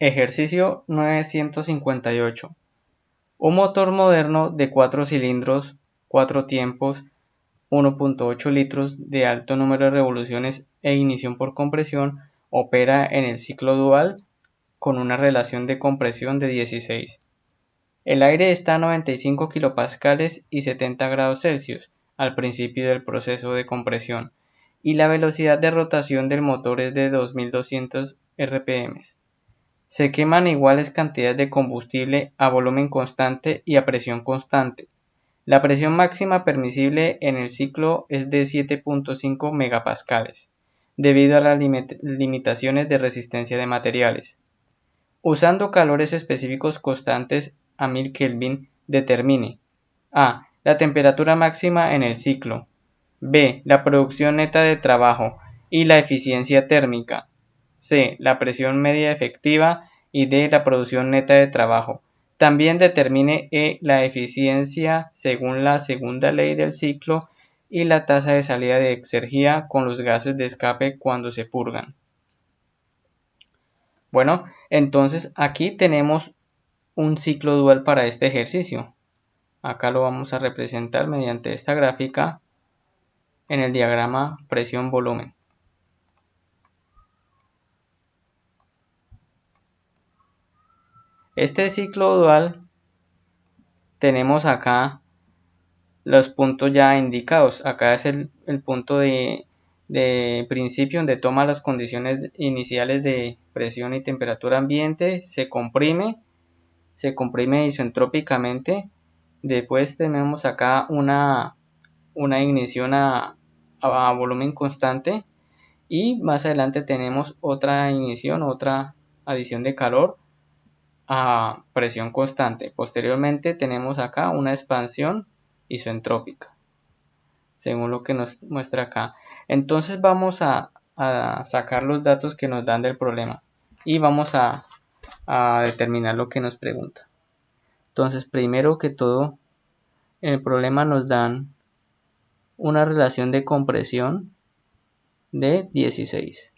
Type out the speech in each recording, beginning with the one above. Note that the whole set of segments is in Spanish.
Ejercicio 958. Un motor moderno de 4 cilindros, 4 tiempos, 1.8 litros de alto número de revoluciones e ignición por compresión opera en el ciclo dual con una relación de compresión de 16. El aire está a 95 kilopascales y 70 grados Celsius al principio del proceso de compresión y la velocidad de rotación del motor es de 2200 RPM. Se queman iguales cantidades de combustible a volumen constante y a presión constante. La presión máxima permisible en el ciclo es de 7.5 megapascales, debido a las limitaciones de resistencia de materiales. Usando calores específicos constantes a 1000 Kelvin, determine a. La temperatura máxima en el ciclo. B. La producción neta de trabajo y la eficiencia térmica. C. La presión media efectiva y D. La producción neta de trabajo. También determine E. La eficiencia según la segunda ley del ciclo y la tasa de salida de exergía con los gases de escape cuando se purgan. Bueno, entonces aquí tenemos un ciclo dual para este ejercicio. Acá lo vamos a representar mediante esta gráfica en el diagrama presión-volumen. Este ciclo dual tenemos acá los puntos ya indicados. Acá es el punto de principio donde toma las condiciones iniciales de presión y temperatura ambiente, se comprime isentrópicamente. Después tenemos acá una ignición a volumen constante y más adelante tenemos otra ignición, otra adición de calor a presión constante. Posteriormente tenemos acá una expansión isentrópica, según lo que nos muestra acá. Entonces vamos a sacar los datos que nos dan del problema y vamos a determinar lo que nos pregunta. Entonces, primero que todo, en el problema nos dan una relación de compresión de 16.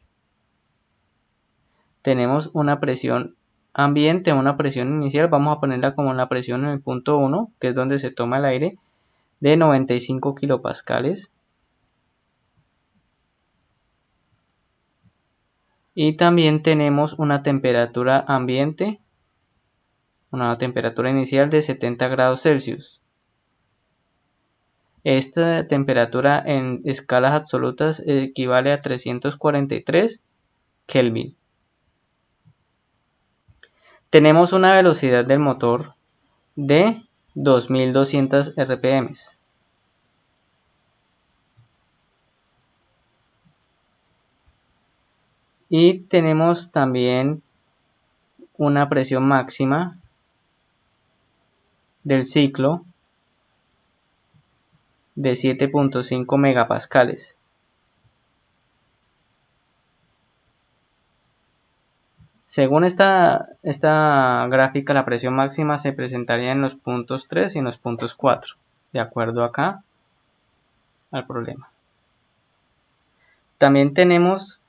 Tenemos una presión ambiente, una presión inicial, vamos a ponerla como la presión en el punto 1, que es donde se toma el aire, de 95 kilopascales. Y también tenemos una temperatura ambiente, una temperatura inicial de 70 grados Celsius. Esta temperatura en escalas absolutas equivale a 343 Kelvin. Tenemos una velocidad del motor de 2200 RPM. Y tenemos también una presión máxima del ciclo de 7.5 megapascales. Según esta gráfica, la presión máxima se presentaría en los puntos 3 y en los puntos 4, de acuerdo acá al problema. También tenemos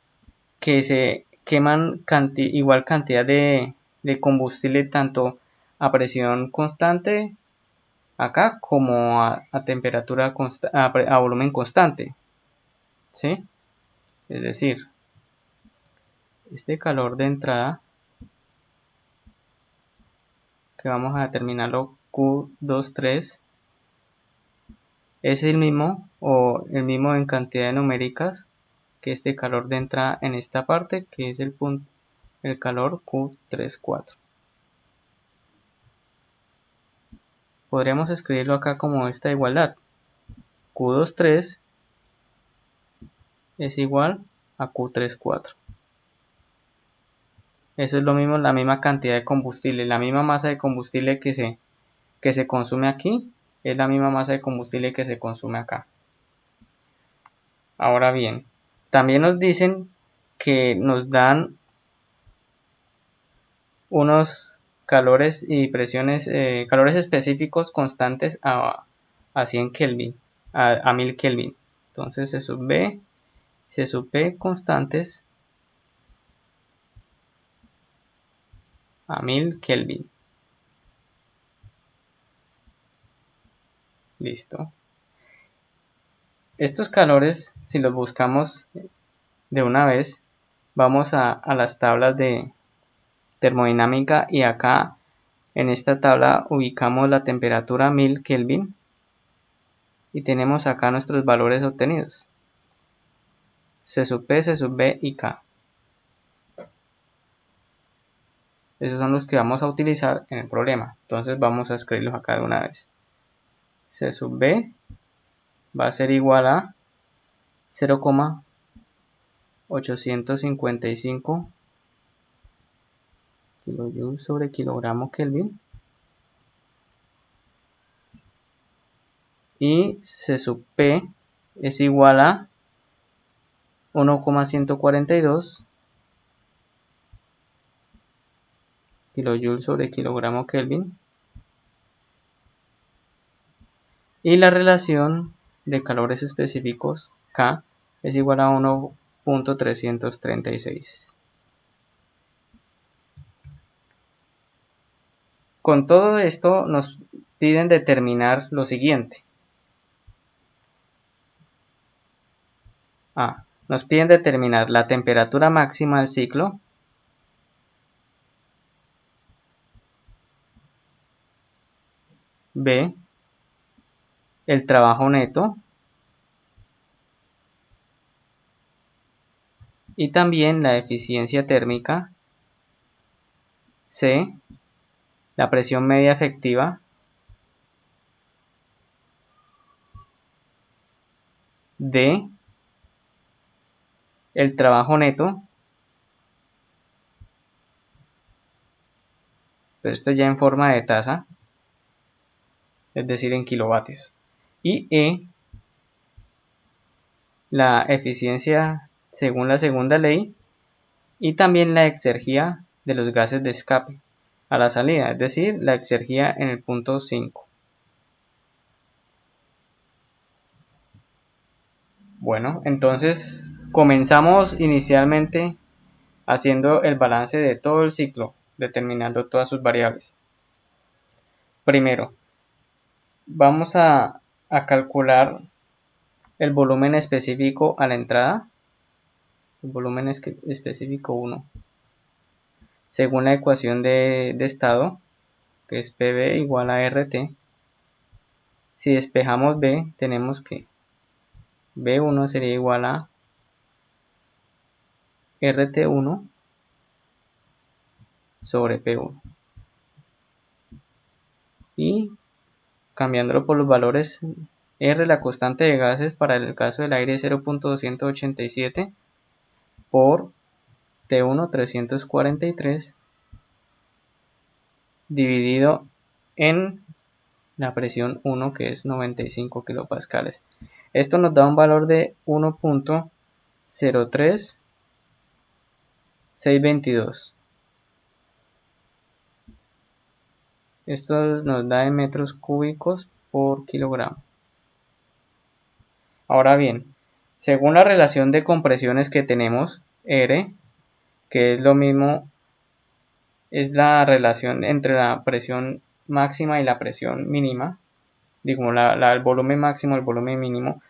que se queman igual cantidad de combustible tanto a presión constante acá como a temperatura a volumen constante, ¿sí? Es decir, este calor de entrada, que vamos a determinarlo Q23, es el mismo en cantidad de numéricas que este calor de entrada en esta parte, que es el calor Q34. Podríamos escribirlo acá como esta igualdad. Q23 es igual a Q34. Eso es lo mismo, la misma cantidad de combustible, la misma masa de combustible que se consume aquí, es la misma masa de combustible que se consume acá. Ahora bien, también nos dicen que nos dan unos calores y presiones, calores específicos constantes a 100 Kelvin, a 1000 Kelvin. Entonces se sub P constantes a 1000 Kelvin. Listo. Estos calores, si los buscamos de una vez, vamos a las tablas de termodinámica y acá en esta tabla ubicamos la temperatura 1000 Kelvin y tenemos acá nuestros valores obtenidos. C sub P, C sub B y K. Esos son los que vamos a utilizar en el problema. Entonces vamos a escribirlos acá de una vez. C sub B va a ser igual a 0,855 kilojoules sobre kilogramo Kelvin. Y C sub P es igual a 1,142 kilojoules sobre kilogramo Kelvin. Y la relación de calores específicos K es igual a 1,336. Con todo esto nos piden determinar lo siguiente. Nos piden determinar la temperatura máxima del ciclo, B, el trabajo neto y también la eficiencia térmica, C, la presión media efectiva, D, el trabajo neto, pero esto ya en forma de tasa, es decir en kilovatios, y E, la eficiencia según la segunda ley y también la exergía de los gases de escape a la salida, es decir, la exergía en el punto 5. Bueno, entonces comenzamos inicialmente haciendo el balance de todo el ciclo, determinando todas sus variables. Primero, vamos a calcular el volumen específico a la entrada, el volumen específico 1, según la ecuación de estado, que es PV igual a RT. Si despejamos B, tenemos que B1 sería igual a RT1 sobre P1. Y cambiándolo por los valores, R, la constante de gases para el caso del aire es 0.287 por T1 343 dividido en la presión 1, que es 95 kilopascales. Esto nos da un valor de 1.03622. Esto nos da en metros cúbicos por kilogramo. Ahora bien, según la relación de compresiones que tenemos, R, que es lo mismo, es la relación entre la presión máxima y la presión mínima, digo, el volumen máximo y el volumen mínimo,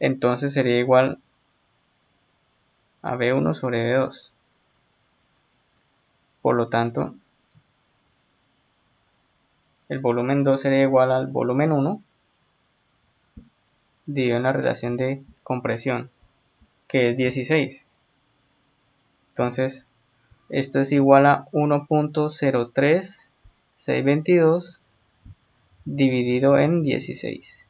entonces sería igual a V1 sobre V2. Por lo tanto, el volumen 2 sería igual al volumen 1 dividido en la relación de compresión, que es 16. Entonces, esto es igual a 1.03622 dividido en 16.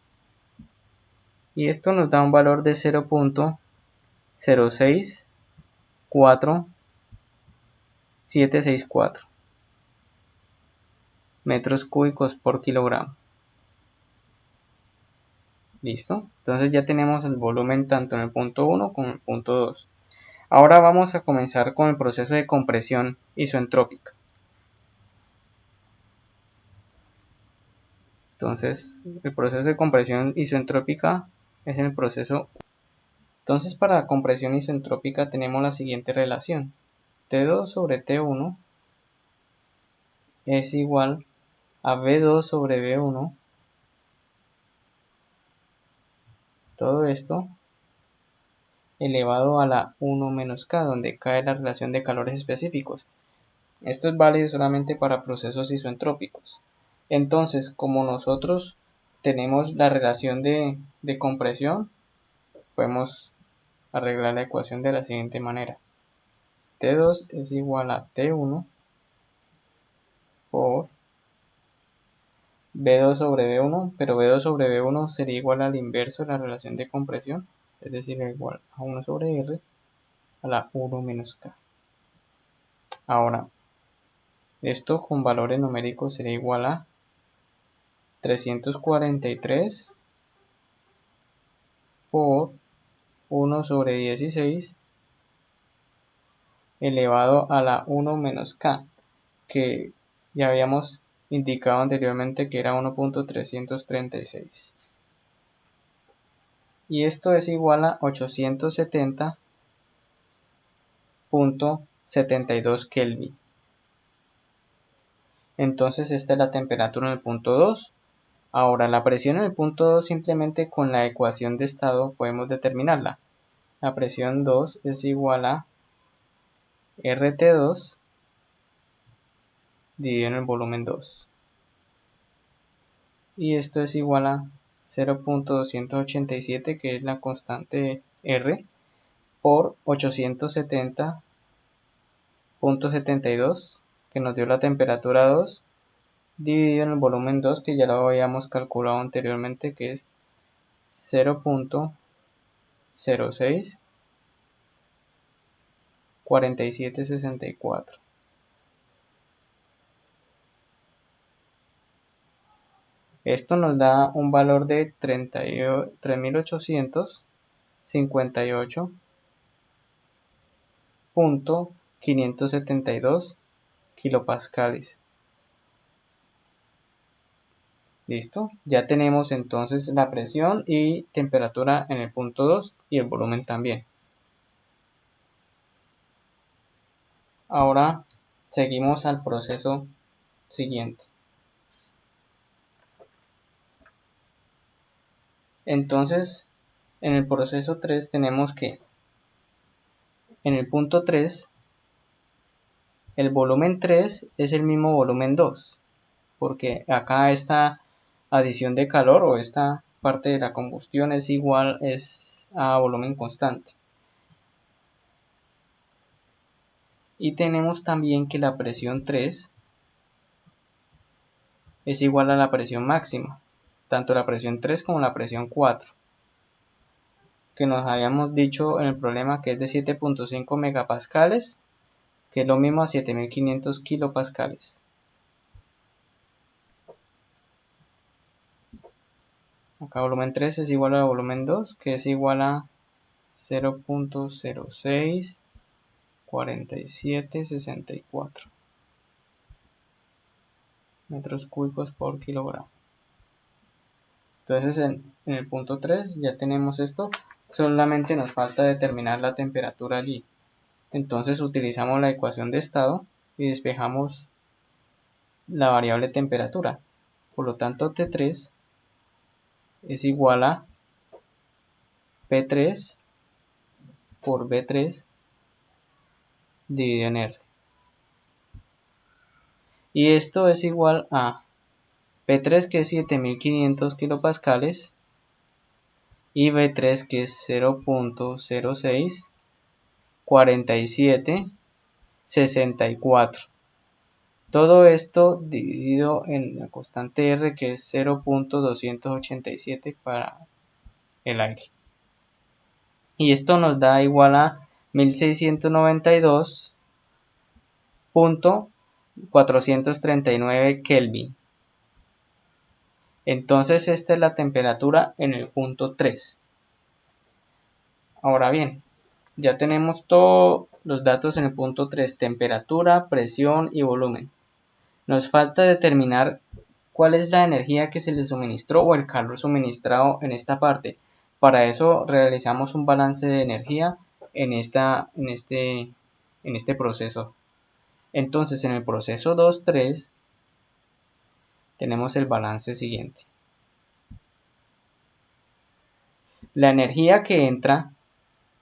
Y esto nos da un valor de 0.064,764 metros cúbicos por kilogramo. Listo. Entonces ya tenemos el volumen tanto en el punto 1 como en el punto 2. Ahora vamos a comenzar con el proceso de compresión isoentrópica. Entonces, el proceso de compresión isoentrópica es el proceso. Entonces, para la compresión isoentrópica tenemos la siguiente relación: T2 sobre T1 es igual a V2 sobre V1, todo esto elevado a la 1 menos K, donde K es la relación de calores específicos. Esto es válido solamente para procesos isentrópicos. Entonces, como nosotros tenemos la relación de compresión, podemos arreglar la ecuación de la siguiente manera. T2 es igual a T1 por V2 sobre V1, pero V2 sobre V1 sería igual al inverso de la relación de compresión, es decir, igual a 1 sobre R a la 1 menos K. Ahora, esto con valores numéricos sería igual a 343 por 1 sobre 16 elevado a la 1 menos K, que ya habíamos indicado anteriormente que era 1.336. Y esto es igual a 870.72 Kelvin. Entonces esta es la temperatura en el punto 2. Ahora la presión en el punto 2 simplemente con la ecuación de estado podemos determinarla. La presión 2 es igual a RT2 dividido en el volumen 2. Y esto es igual a 0.287, que es la constante R, por 870.72, que nos dio la temperatura 2, dividido en el volumen 2, que ya lo habíamos calculado anteriormente, que es 0.064764. Esto nos da un valor de 3.858.572 kilopascales. Listo, ya tenemos entonces la presión y temperatura en el punto 2 y el volumen también. Ahora seguimos al proceso siguiente. Entonces, en el proceso 3 tenemos que en el punto 3 el volumen 3 es el mismo volumen 2, porque acá esta adición de calor o esta parte de la combustión es igual a volumen constante. Y tenemos también que la presión 3 es igual a la presión máxima, tanto la presión 3 como la presión 4, que nos habíamos dicho en el problema que es de 7.5 megapascales, que es lo mismo a 7500 kilopascales. Acá volumen 3 es igual a volumen 2, que es igual a 0.064764 metros cúbicos por kilogramo. Entonces en el punto 3 ya tenemos esto, solamente nos falta determinar la temperatura allí. Entonces utilizamos la ecuación de estado y despejamos la variable temperatura. Por lo tanto T3 es igual a P3 por B3 dividido en R. Y esto es igual a P3, que es 7500 kilopascales, y B3, que es 0.064764. Todo esto dividido en la constante R, que es 0.287 para el aire. Y esto nos da igual a 1692.439 Kelvin. Entonces esta es la temperatura en el punto 3. Ahora bien, ya tenemos todos los datos en el punto 3, temperatura, presión y volumen. Nos falta determinar cuál es la energía que se le suministró o el calor suministrado en esta parte. Para eso realizamos un balance de energía en este proceso. Entonces en el proceso 2.3 tenemos el balance siguiente. La energía que entra,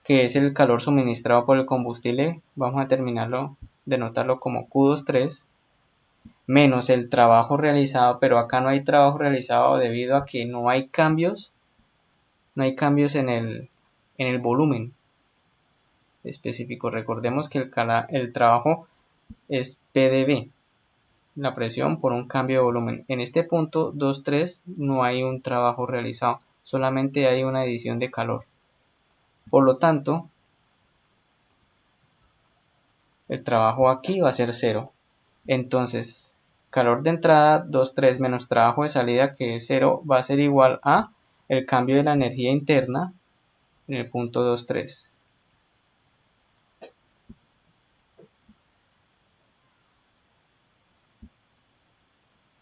que es el calor suministrado por el combustible, vamos a denotarlo como Q23, menos el trabajo realizado, pero acá no hay trabajo realizado debido a que no hay cambios en el volumen específico. Recordemos que el trabajo es PdV, la presión por un cambio de volumen. En este punto 2.3 no hay un trabajo realizado, solamente hay una adición de calor. Por lo tanto, el trabajo aquí va a ser 0. Entonces, calor de entrada 2.3 menos trabajo de salida, que es 0, va a ser igual a el cambio de la energía interna en el punto 2.3.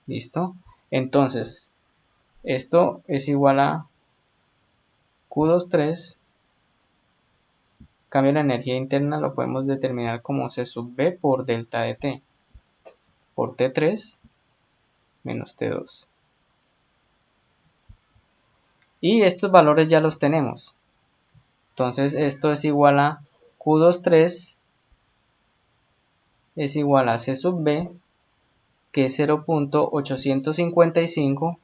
¿Listo? Entonces, esto es igual a Q23. Cambio de la energía interna lo podemos determinar como C sub B por delta de T, por T3 menos T2. Y estos valores ya los tenemos. Entonces esto es igual a Q23 es igual a C sub B, que es 0.855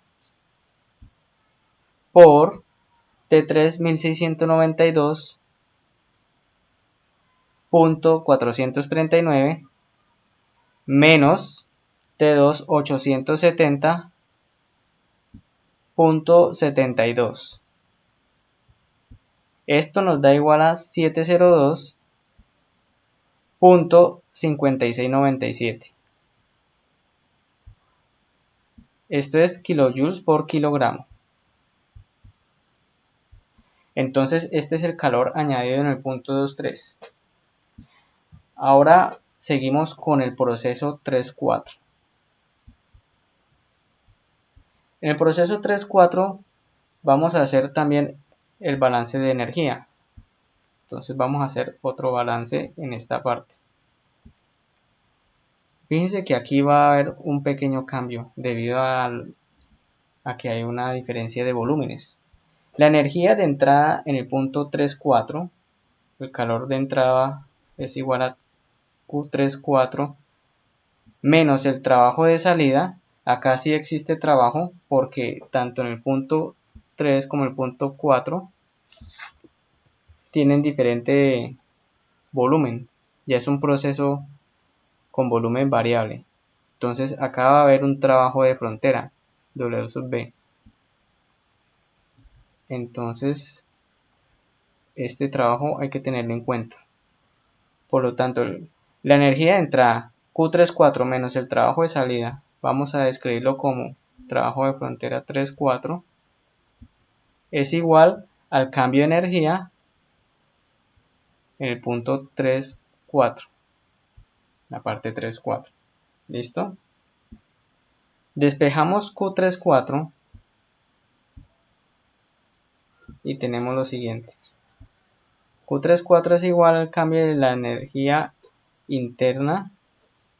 por T3 1692.439 menos T2 870.72. Esto nos da igual a 702.5697. Esto es kilojoules por kilogramo. Entonces este es el calor añadido en el punto 2.3. Ahora seguimos con el proceso 3.4. En el proceso 3.4 vamos a hacer también el balance de energía. Entonces vamos a hacer otro balance en esta parte. Fíjense que aquí va a haber un pequeño cambio debido a que hay una diferencia de volúmenes. La energía de entrada en el punto 3.4, el calor de entrada es igual a Q34 menos el trabajo de salida. Acá sí existe trabajo porque tanto en el punto 3 como el punto 4 tienen diferente volumen. Ya es un proceso con volumen variable. Entonces acá va a haber un trabajo de frontera, W sub B. Entonces este trabajo hay que tenerlo en cuenta. Por lo tanto, la energía de entrada Q34 menos el trabajo de salida, vamos a describirlo como trabajo de frontera 3.4, es igual al cambio de energía en el punto 3.4, la parte 3.4. ¿Listo? Despejamos Q34 y tenemos lo siguiente. Q34 es igual al cambio de la energía interna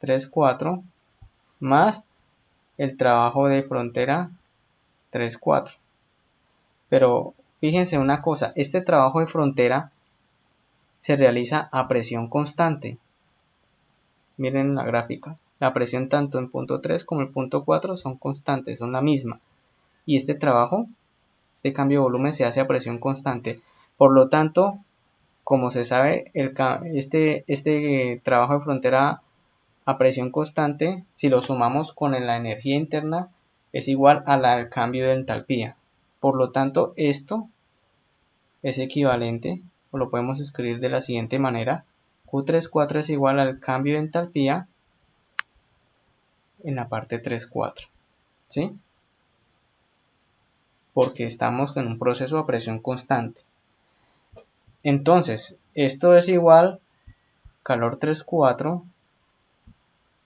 3.4 más el trabajo de frontera 3.4. Pero fíjense una cosa, este trabajo de frontera se realiza a presión constante. Miren la gráfica. La presión tanto en punto 3 como el punto 4 son constantes, son la misma. Y este cambio de volumen se hace a presión constante. Por lo tanto, como se sabe, este trabajo de frontera a presión constante, si lo sumamos con la energía interna, es igual al cambio de entalpía. Por lo tanto, esto es equivalente, o lo podemos escribir de la siguiente manera: Q34 es igual al cambio de entalpía en la parte 3.4, ¿sí? Porque estamos en un proceso a presión constante. Entonces, esto es igual calor 3.4,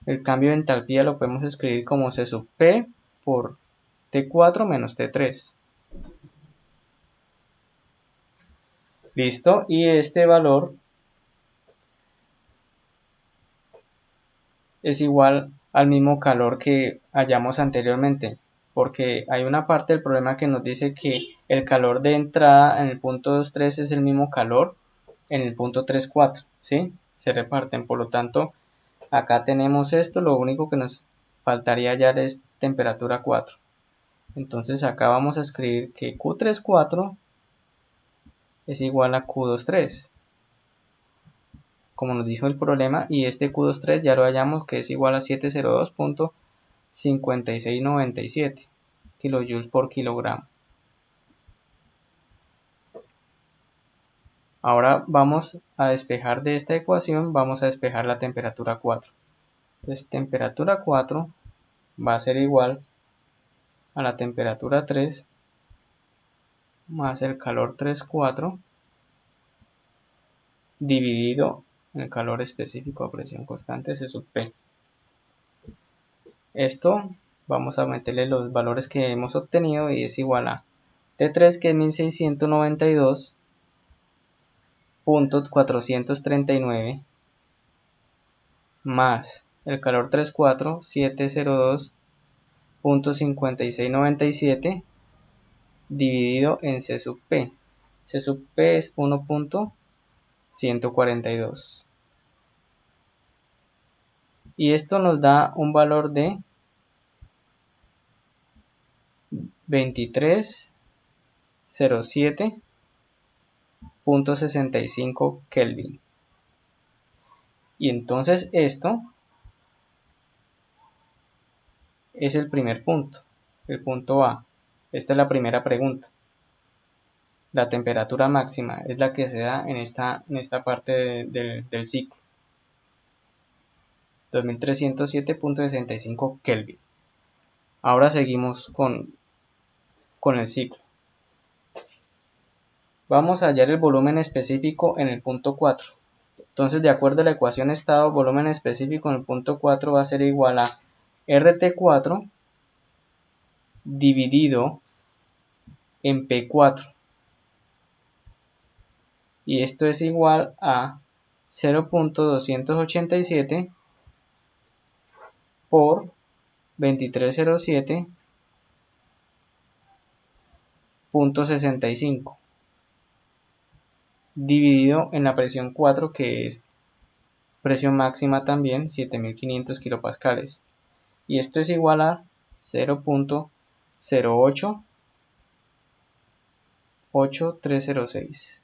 el cambio de entalpía lo podemos escribir como C sub P por T4 menos T3. Listo, y este valor es igual al mismo calor que hallamos anteriormente, porque hay una parte del problema que nos dice que el calor de entrada en el punto 2.3 es el mismo calor en el punto 3.4, ¿sí? Se reparten, por lo tanto, acá tenemos esto, lo único que nos faltaría hallar es temperatura 4. Entonces acá vamos a escribir que Q34 es igual a Q23, como nos dijo el problema, y este Q23 ya lo hallamos que es igual a 702.5697 kilojoules por kilogramo. Ahora vamos a despejar de esta ecuación, vamos a despejar la temperatura 4. Entonces temperatura 4 va a ser igual a la temperatura 3 más el calor 3.4 dividido en el calor específico a presión constante C sub P. Esto vamos a meterle los valores que hemos obtenido y es igual a T3 que es 1692.439 más el calor 3.4 702.5697 dividido en C sub P. C sub P es 1.142. Y esto nos da un valor de 2307.65 Kelvin. Y entonces esto es el primer punto, el punto A. Esta es la primera pregunta. La temperatura máxima es la que se da en esta parte del ciclo. 2307.65 Kelvin. Ahora seguimos con el ciclo. Vamos a hallar el volumen específico en el punto 4. Entonces, de acuerdo a la ecuación estado, volumen específico en el punto 4 va a ser igual a RT4 dividido en P4. Y esto es igual a 0.287 por 2307.65 dividido en la presión 4, que es presión máxima también, 7500 kilopascales. Y esto es igual a 0.0888306.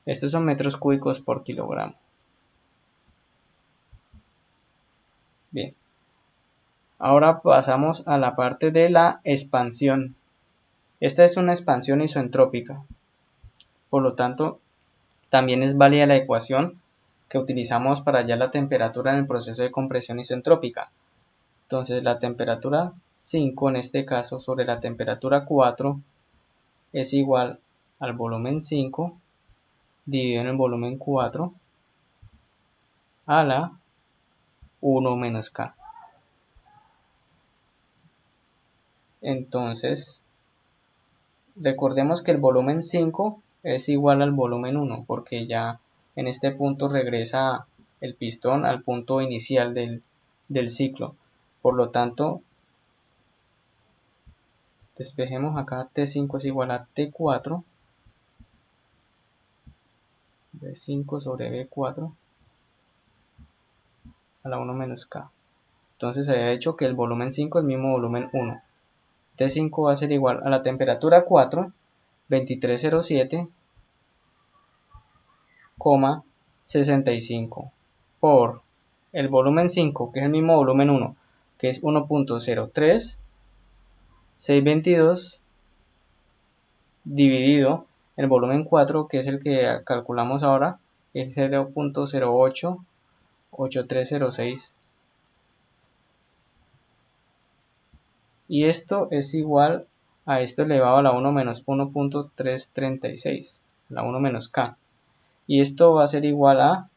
Estos son metros cúbicos por kilogramo. Bien. Ahora pasamos a la parte de la expansión. Esta es una expansión isentrópica. Por lo tanto, también es válida la ecuación que utilizamos para hallar la temperatura en el proceso de compresión isentrópica. Entonces, la temperatura 5 en este caso sobre la temperatura 4 es igual al volumen 5 dividido en el volumen 4 a la 1 menos K. Entonces, recordemos que el volumen 5 es igual al volumen 1 porque ya en este punto regresa el pistón al punto inicial del ciclo. Por lo tanto, despejemos acá, T5 es igual a T4, B5 sobre B4 a la 1 menos K. Entonces se había dicho que el volumen 5 es el mismo volumen 1. T5 va a ser igual a la temperatura 4, 2307,65 por el volumen 5, que es el mismo volumen 1, que es 1.03622 dividido en el volumen 4, que es el que calculamos ahora, es 0.088306. Y esto es igual a esto elevado a la 1 menos 1.336, la 1 menos K. Y esto va a ser igual a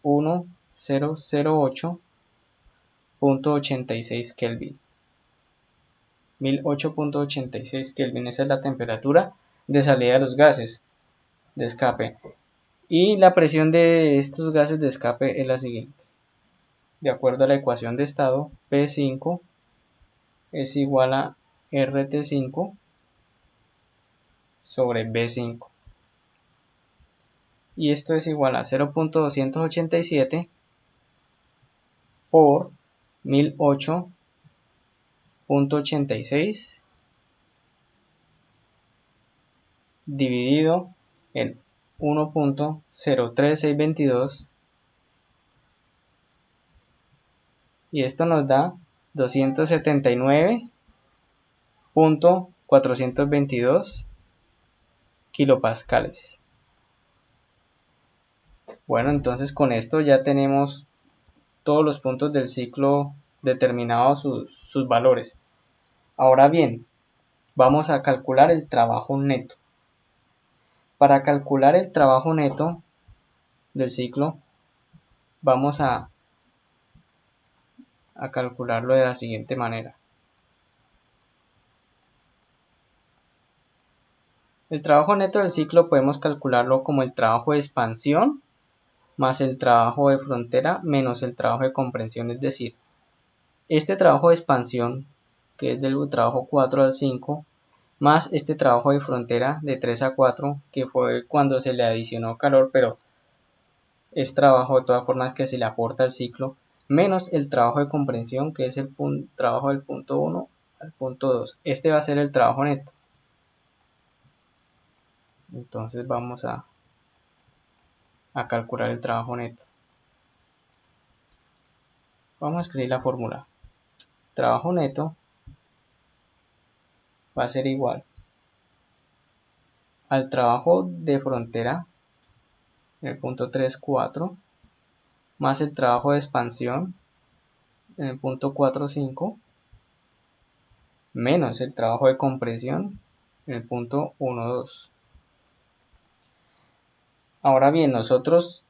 1008.86 Kelvin. 1008.86 Kelvin, esa es la temperatura de salida de los gases de escape. Y la presión de estos gases de escape es la siguiente. De acuerdo a la ecuación de estado, P5 es igual a RT5 sobre B5. Y esto es igual a 0.287 por 1008.86 dividido en 1.03622, y esto nos da 279.422 kilopascales. Bueno, entonces con esto ya tenemos todos los puntos del ciclo determinados sus valores. Ahora bien, vamos a calcular el trabajo neto. Para calcular el trabajo neto del ciclo, vamos a calcularlo de la siguiente manera. El trabajo neto del ciclo podemos calcularlo como el trabajo de expansión más el trabajo de frontera menos el trabajo de compresión, es decir, este trabajo de expansión, que es del trabajo 4 al 5, más este trabajo de frontera de 3 a 4, que fue cuando se le adicionó calor, pero es trabajo de todas formas que se le aporta al ciclo, menos el trabajo de comprensión, que es el trabajo del punto 1 al punto 2. Este va a ser el trabajo neto. Entonces vamos a calcular el trabajo neto. Vamos a escribir la fórmula. Trabajo neto va a ser igual al trabajo de frontera en el punto 3, 4, más el trabajo de expansión en el punto 4, 5, menos el trabajo de compresión en el punto 1, 2. Ahora bien, nosotros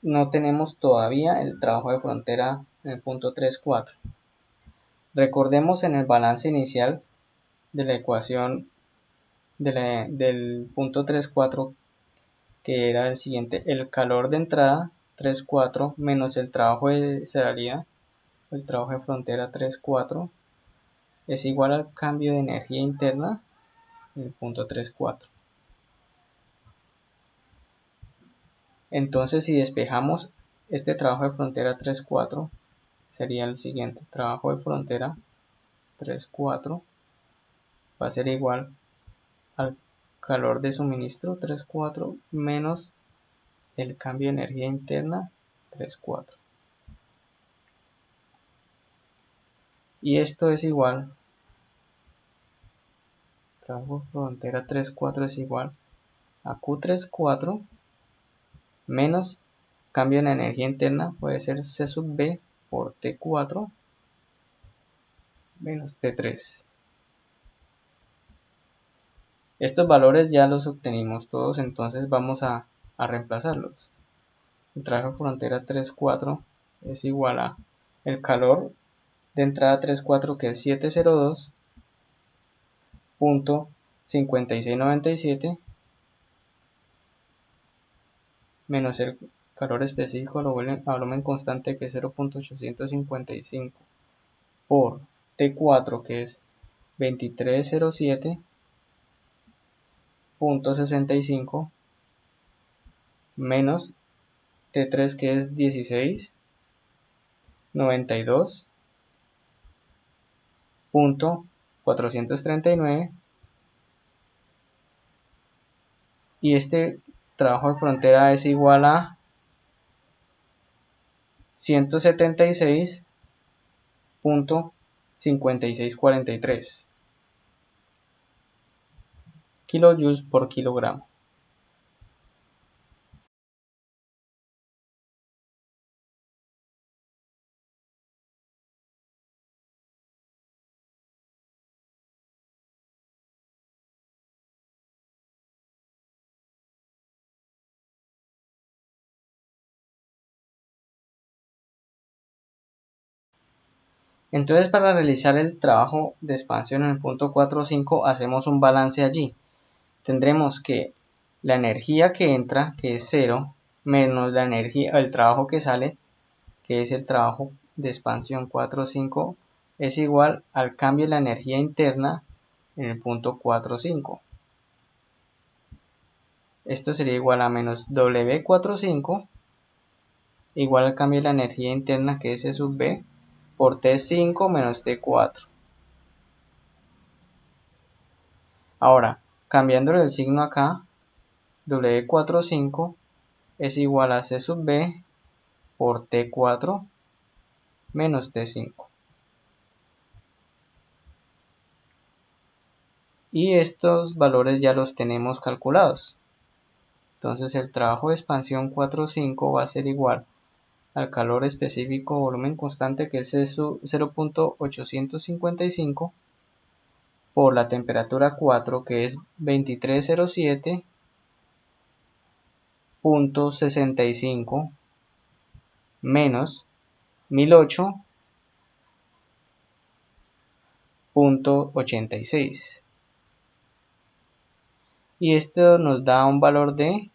no tenemos todavía el trabajo de frontera en el punto 3, 4. Recordemos en el balance inicial de la ecuación del punto 3, 4, que era el siguiente: el calor de entrada 3, 4 menos el trabajo de salida, el trabajo de frontera 3, 4, es igual al cambio de energía interna en el punto 3, 4. Entonces, si despejamos este trabajo de frontera 3, 4, sería el siguiente: trabajo de frontera 3, 4 va a ser igual al calor de suministro 3, 4 menos el cambio de energía interna 3, 4. Y esto es igual, trabajo de frontera 3, 4 es igual a Q3, 4 menos cambio en energía interna, puede ser C sub B por T4 menos T3. Estos valores ya los obtenimos todos, entonces vamos a reemplazarlos. El trabajo de frontera 3, 4 es igual a el calor de entrada 3, 4, que es 702.5697 menos el calor específico a volumen constante, que es 0.855 por T4, que es 2307.65 menos T3, que es 1692.439, y este trabajo de frontera es igual a 176.5643 kilojoules por kilogramo. Entonces, para realizar el trabajo de expansión en el punto 4 o 5, hacemos un balance allí. Tendremos que la energía que entra, que es 0, menos la energía, el trabajo que sale, que es el trabajo de expansión 4,5, es igual al cambio de la energía interna en el punto 4,5. Esto sería igual a menos W45 igual al cambio de la energía interna, que es E sub B, por T5 menos T4. Ahora, cambiándole el signo acá, W45 es igual a C sub B por T4 menos T5. Y estos valores ya los tenemos calculados. Entonces el trabajo de expansión 4,5 va a ser igual al calor específico volumen constante, que es 0.855 por la temperatura 4, que es 2307.65 menos 1008.86. Y esto nos da un valor de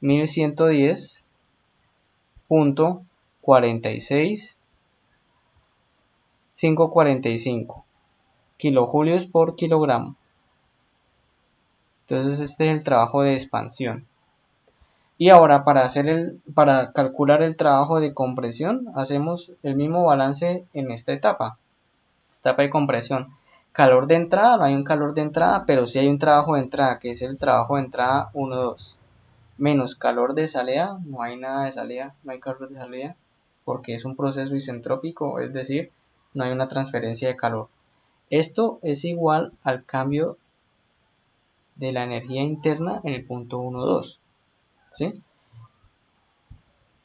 1110.46545 kilojulios por kilogramo. Entonces este es el trabajo de expansión. Y ahora para calcular el trabajo de compresión, hacemos el mismo balance en esta etapa de compresión. Calor de entrada, no hay un calor de entrada, pero sí hay un trabajo de entrada, que es el trabajo de entrada 1,2. Menos calor de salida, no hay nada de salida, no hay calor de salida, porque es un proceso isentrópico, es decir, no hay una transferencia de calor. Esto es igual al cambio de la energía interna en el punto 1,2. ¿Sí?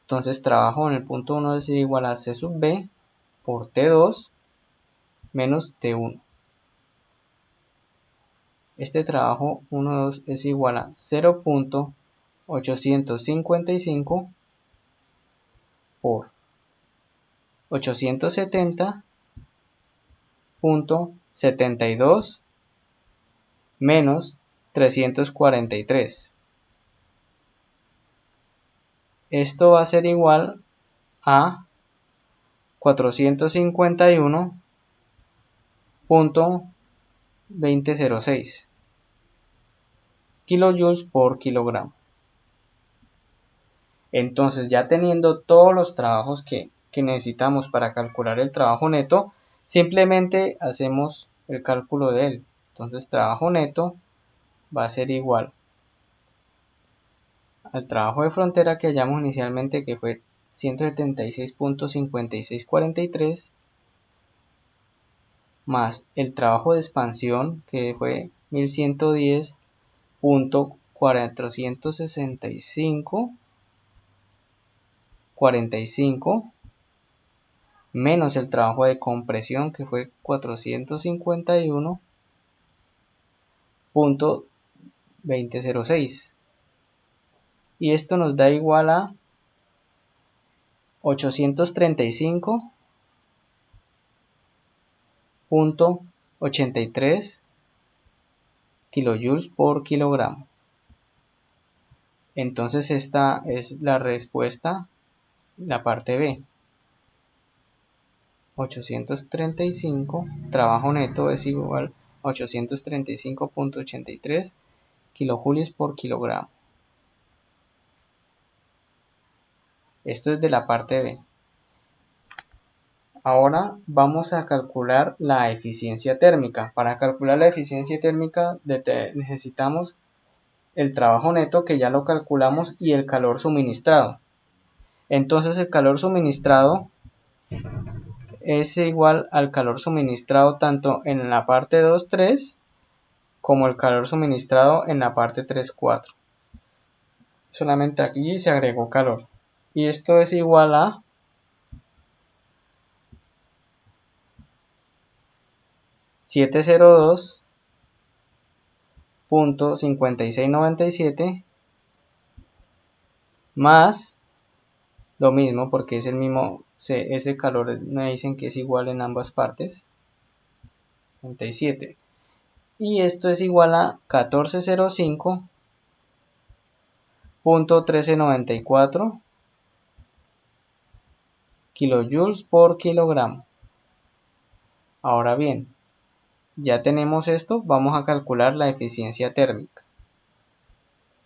Entonces trabajo en el punto 1 es igual a C sub B por T2 menos T1. Este trabajo 1,2 es igual a 0.855 por 870.72 menos 343. Esto va a ser igual a 451.2006 kilojoules por kilogramo. Entonces, ya teniendo todos los trabajos que necesitamos para calcular el trabajo neto, simplemente hacemos el cálculo de él. Entonces, trabajo neto va a ser igual al trabajo de frontera que hallamos inicialmente, que fue 176.5643, más el trabajo de expansión, que fue 1110.465.45, menos el trabajo de compresión, que fue 451.2006. Y esto nos da igual a 835.83 kilojoules por kilogramo. Entonces esta es la respuesta, la parte B. 835, trabajo neto es igual a 835.83 kilojulios por kilogramo. Esto es de la parte B. Ahora vamos a calcular la eficiencia térmica. Para calcular la eficiencia térmica necesitamos el trabajo neto, que ya lo calculamos, y el calor suministrado. Entonces el calor suministrado es igual al calor suministrado tanto en la parte 2,3 como el calor suministrado en la parte 3,4. Solamente aquí se agregó calor. Y esto es igual a 702.5697 más lo mismo, porque es el mismo, ese calor me dicen que es igual en ambas partes, 97. Y esto es igual a 1405 1394 kilojoules por kilogramo. Ahora bien, ya tenemos esto, vamos a calcular la eficiencia térmica.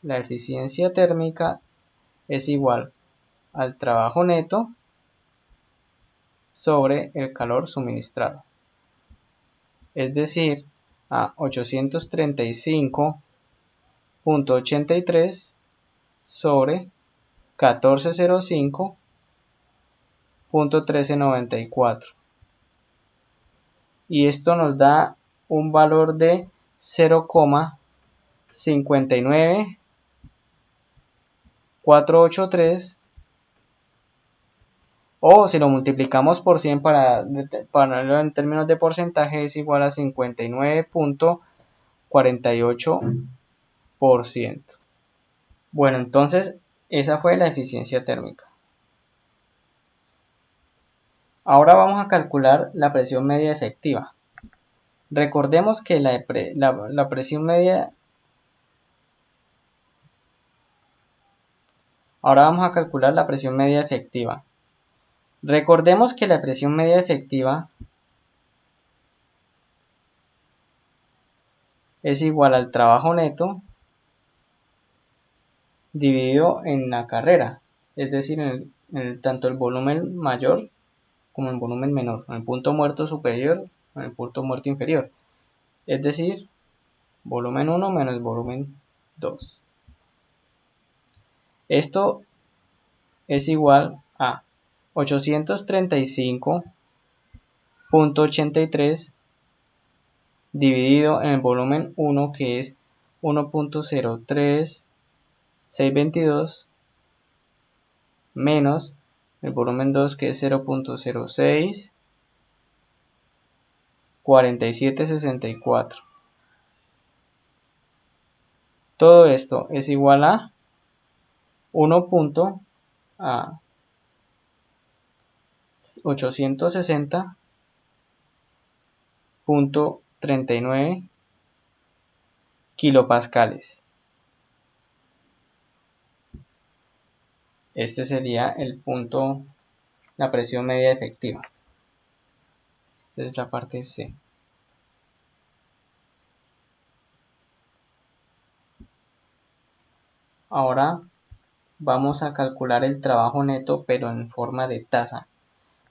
La eficiencia térmica es igual al trabajo neto sobre el calor suministrado. Es decir, a 835.83 sobre 1405.1394. Y esto nos da un valor de 0,59483, o si lo multiplicamos por 100 para ponerlo en términos de porcentaje, es igual a 59.48%. Bueno, entonces esa fue la eficiencia térmica. Ahora vamos a calcular la presión media efectiva. Recordemos que la presión media... Ahora vamos a calcular la presión media efectiva. Recordemos que la presión media efectiva es igual al trabajo neto dividido en la carrera, es decir, tanto el volumen mayor como el volumen menor, en el punto muerto superior o en el punto muerto inferior, es decir, volumen 1 menos volumen 2. Esto es igual a 835.83 dividido en el volumen 1, que es 1.03622, menos el volumen 2, que es 0.064764. Todo esto es igual a 860.39 kilopascales. Este sería el punto, la presión media efectiva. Esta es la parte C. Ahora vamos a calcular el trabajo neto, pero en forma de tasa.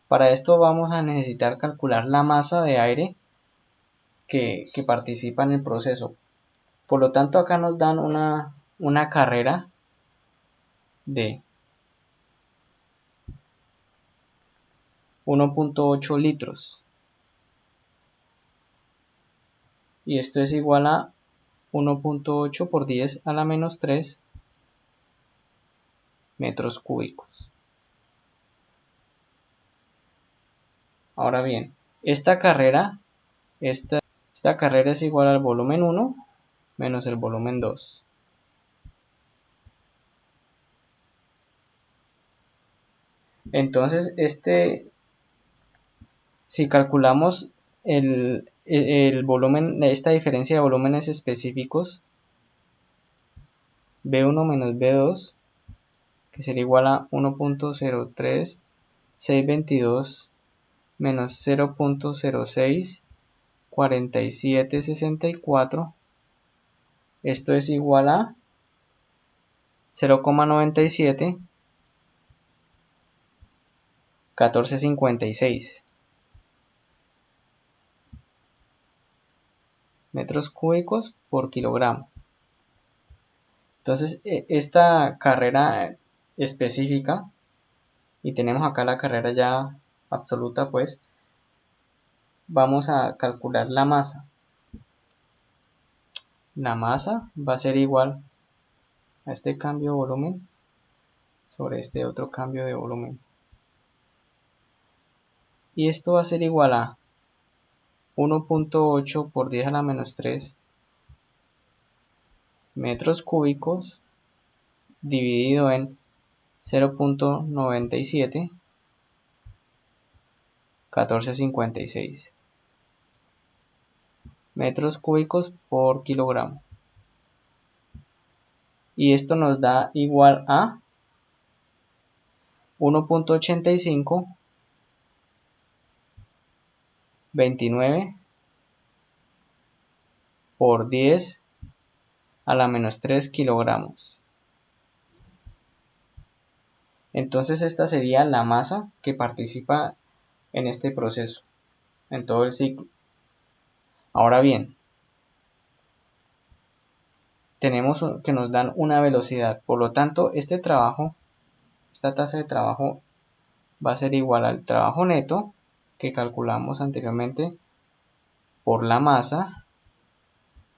Para esto vamos a necesitar calcular la masa de aire que participa en el proceso. Por lo tanto, acá nos dan una carrera de 1.8 litros. Y esto es igual a 1.8 por 10 a la menos 3 metros cúbicos. Ahora bien, esta carrera es igual al volumen 1 menos el volumen 2. Entonces, si calculamos el volumen, esta diferencia de volúmenes específicos, B1 menos B2, que sería igual a 1.03622 menos 0.064764, esto es igual a 0,97 1456 metros cúbicos por kilogramo. Entonces, esta carrera específica, y tenemos acá la carrera ya absoluta, pues vamos a calcular la masa. La masa va a ser igual a este cambio de volumen sobre este otro cambio de volumen. Y esto va a ser igual a 1.8 por 10 a la menos 3 metros cúbicos dividido en 0.97 1456 metros cúbicos por kilogramo. y esto nos da igual a 1.85 29 por 10 a la menos 3 kilogramos. Entonces esta sería la masa que participa en este proceso, en todo el ciclo. Ahora bien, tenemos que nos dan una velocidad, por lo tanto este trabajo, esta tasa de trabajo va a ser igual al trabajo neto que calculamos anteriormente por la masa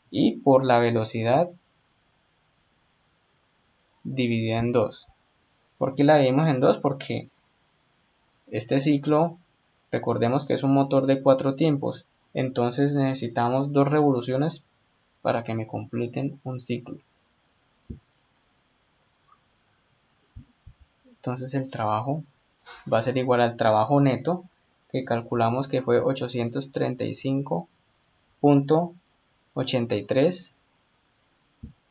y por la velocidad dividida en 2. ¿Por qué la dividimos en 2? Porque este ciclo, recordemos que es un motor de 4 tiempos, entonces necesitamos 2 revoluciones para que me completen un ciclo. Entonces el trabajo va a ser igual al trabajo neto, que calculamos que fue 835.83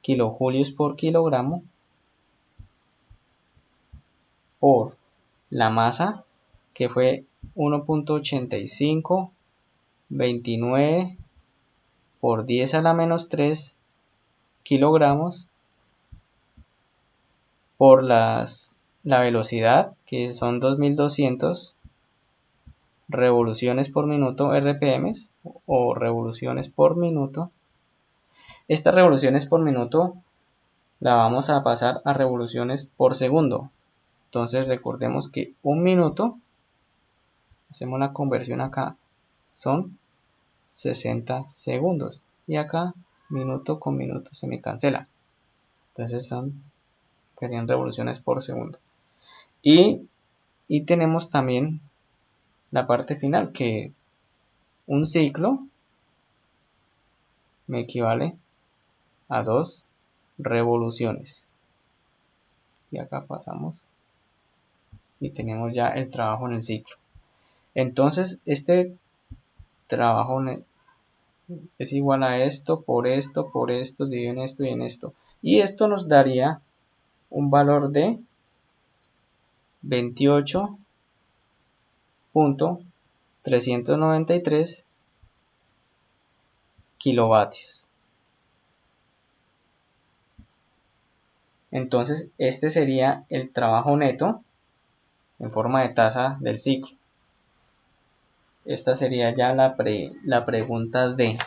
kilojulios por kilogramo, por la masa, que fue 1.8529 por 10 a la menos 3 kilogramos, por la velocidad, que son 2200 revoluciones por minuto, RPM, o revoluciones por minuto. Estas revoluciones por minuto la vamos a pasar a revoluciones por segundo. Entonces recordemos que un minuto, hacemos la conversión acá, son 60 segundos. Y acá, minuto con minuto, se me cancela. Entonces serían revoluciones por segundo. Y tenemos también la parte final, que un ciclo me equivale a 2 revoluciones. Y acá pasamos y tenemos ya el trabajo en el ciclo. Entonces este trabajo es igual a esto, por esto, dividido en esto y en esto. Y esto nos daría un valor de 28.393 kilovatios. Entonces este sería el trabajo neto en forma de tasa del ciclo. Esta sería ya la pregunta D.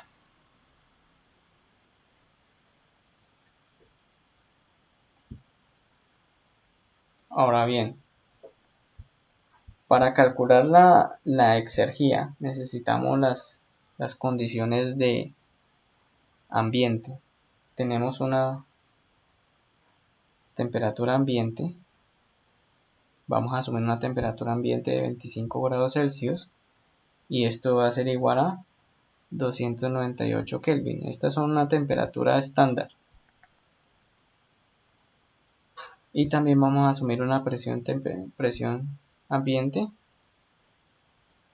Ahora bien, para calcular la exergía necesitamos las condiciones de ambiente. Tenemos una temperatura ambiente. Vamos a asumir una temperatura ambiente de 25 grados Celsius y esto va a ser igual a 298 Kelvin. Estas son una temperatura estándar. Y también vamos a asumir una presión ambiente.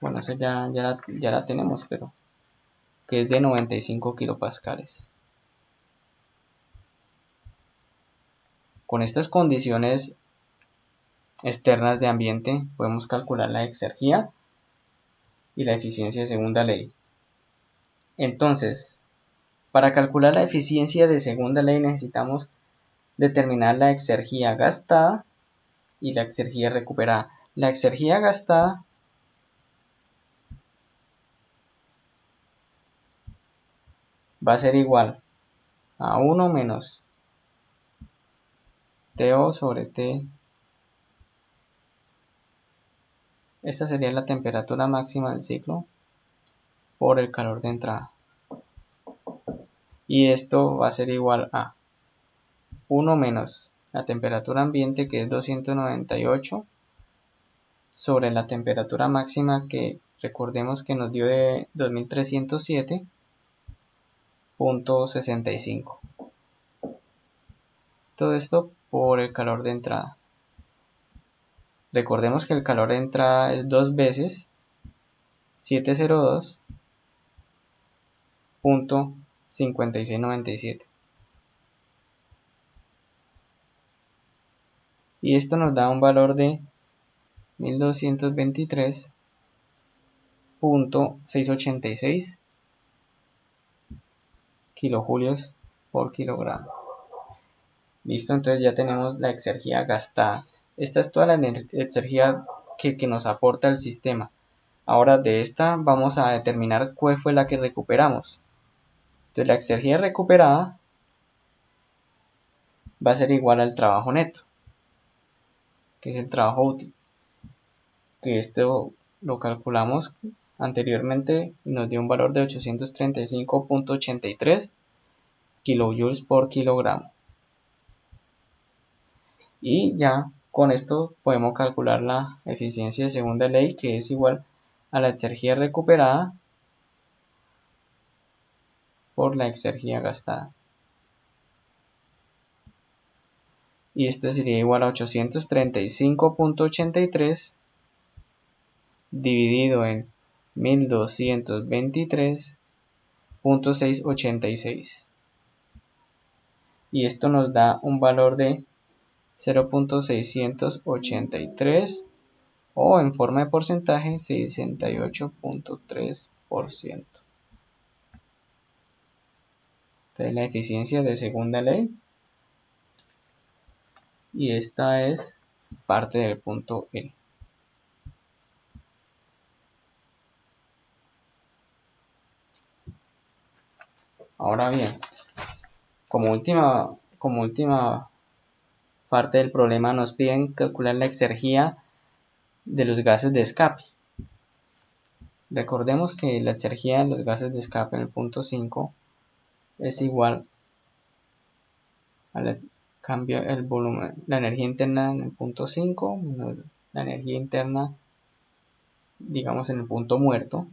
Bueno, eso ya la tenemos, pero que es de 95 kilopascales. Con estas condiciones externas de ambiente podemos calcular la exergía y la eficiencia de segunda ley. Entonces, para calcular la eficiencia de segunda ley necesitamos determinar la exergía gastada y la exergía recuperada. La exergía gastada va a ser igual a 1 menos TO sobre T. Esta sería la temperatura máxima del ciclo por el calor de entrada. Y esto va a ser igual a 1 menos la temperatura ambiente, que es 298, sobre la temperatura máxima, que recordemos que nos dio de 2307.65. Todo esto por el calor de entrada. Recordemos que el calor de entrada es 2 veces 702.5697. y esto nos da un valor de 1223.686 kilojulios por kilogramo. Listo, entonces ya tenemos la exergía gastada. Esta es toda la exergía que nos aporta el sistema. Ahora de esta vamos a determinar cuál fue la que recuperamos. Entonces la exergía recuperada va a ser igual al trabajo neto, que es el trabajo útil. Que esto lo calculamos anteriormente y nos dio un valor de 835.83 kilojoules por kilogramo. Y ya con esto podemos calcular la eficiencia de segunda ley, que es igual a la exergía recuperada por la exergía gastada. Y esto sería igual a 835.83 dividido en 1223.686. Y esto nos da un valor de 0.683 o en forma de porcentaje 68.3%. Entonces la eficiencia de segunda ley, y esta es parte del punto E. Ahora bien, como última parte del problema nos piden calcular la exergía de los gases de escape. Recordemos que la exergía de los gases de escape en el punto 5 es igual al cambio el volumen, la energía interna en el punto 5 menos la energía interna, digamos, en el punto muerto,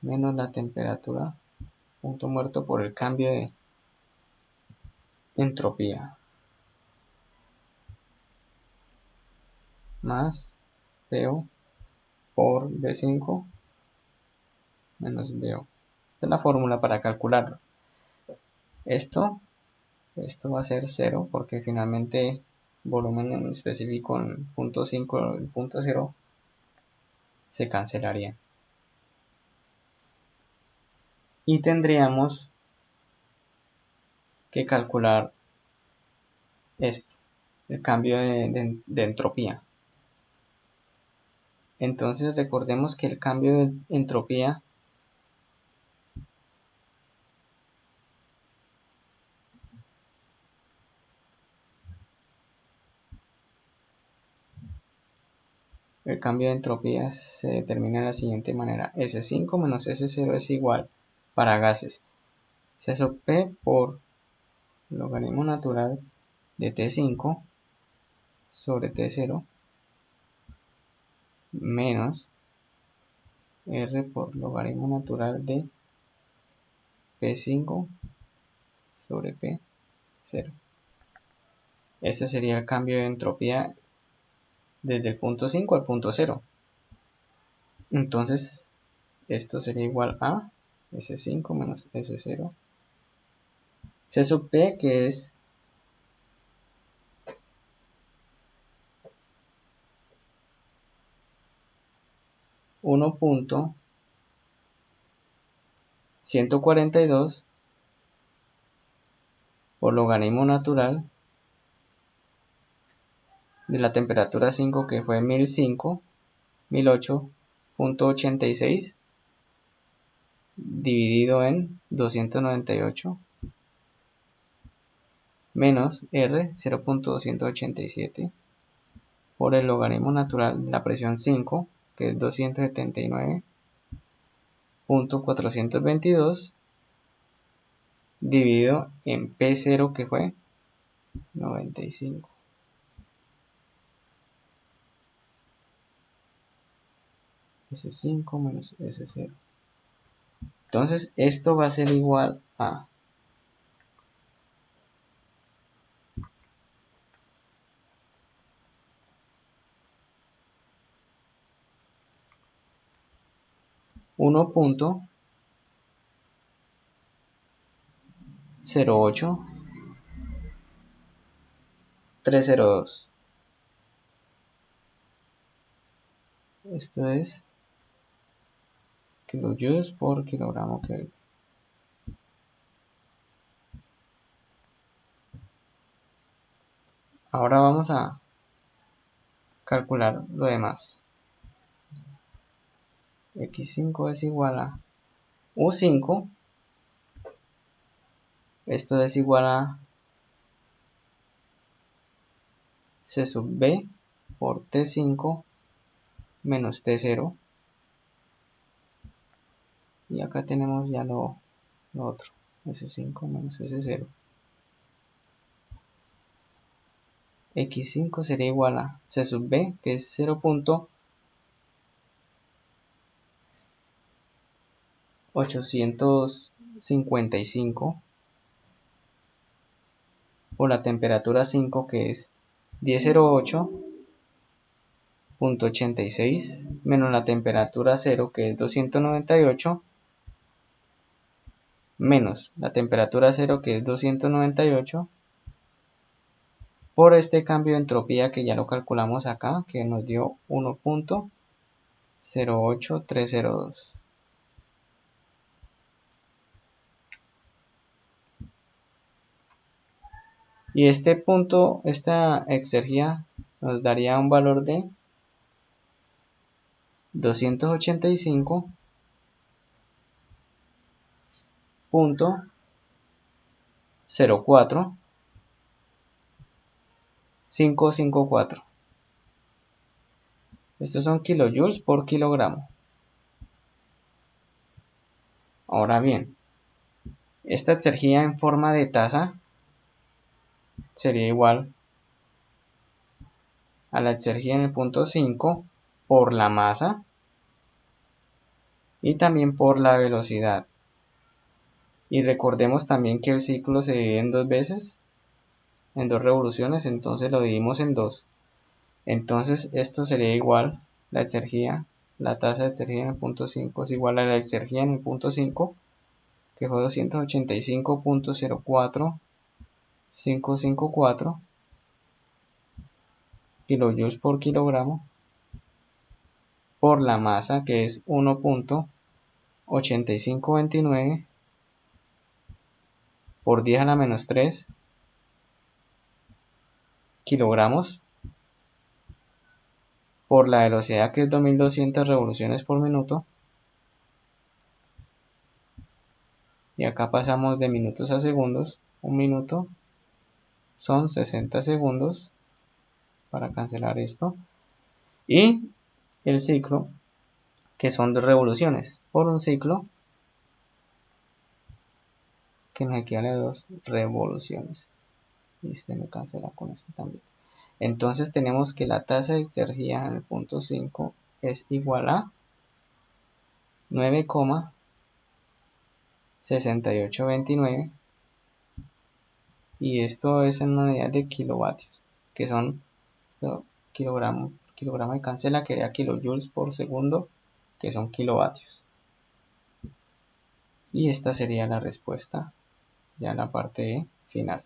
menos la temperatura punto muerto por el cambio de entropía, más PO por B5 menos BO. Esta es la fórmula para calcularlo. Esto va a ser 0 porque finalmente volumen en específico en el punto 5 y el punto 0 se cancelarían. Y tendríamos que calcular esto, el cambio de entropía. Entonces recordemos que el cambio de entropía se determina de la siguiente manera: S5 menos S0 es igual, para gases, C sub P por logaritmo natural de T5 sobre T0 menos R por logaritmo natural de P5 sobre P0. Este sería el cambio de entropía desde el punto 5 al punto 0. Entonces esto sería igual a S5 menos S0 C sub P, que es 1.142 por logaritmo natural de la temperatura 5, que fue 1008.86 dividido en 298 menos R 0.287 por el logaritmo natural de la presión 5, que es 279.422 dividido en P0, que fue 95. S5 menos S0. Entonces esto va a ser igual a 1.08302 Esto es kilojoules por kilogramo Kelvin. Ahora vamos a calcular lo demás. X5 es igual a U5. Esto es igual a C sub B por T5 menos T0. Y acá tenemos ya lo otro. S5 menos S0. X5 sería igual a C sub B, que es 0.855 por la temperatura 5, que es 1008.86 menos la temperatura 0, que es 298, menos la temperatura 0, que es 298, por este cambio de entropía que ya lo calculamos acá, que nos dio 1.08302. Y este punto, esta exergía, nos daría un valor de 285.04554. Estos son kilojoules por kilogramo. Ahora bien, esta exergía en forma de taza sería igual a la exergía en el punto 5 por la masa y también por la velocidad. Y recordemos también que el ciclo se divide en dos veces, en dos revoluciones, entonces lo dividimos en dos. Entonces esto sería igual, la exergía, la tasa de exergía en el punto 5 es igual a la exergía en el punto 5, que fue 285.04554 kilojoules por kilogramo, por la masa, que es 1.8529 por 10 a la menos 3 kilogramos, por la velocidad, que es 2200 revoluciones por minuto. Y acá pasamos de minutos a segundos. Un minuto son 60 segundos, para cancelar esto. Y el ciclo, que son 2 revoluciones por un ciclo, que nos equivale a 2 revoluciones. Y este me cancela con este también. Entonces tenemos que la tasa de exergía en el punto 5 es igual a 9,6829, y esto es en unidad de kilovatios, que son kilogramo de cancela, que era kilojoules por segundo, que son kilovatios. Y esta sería la respuesta, ya en la parte final.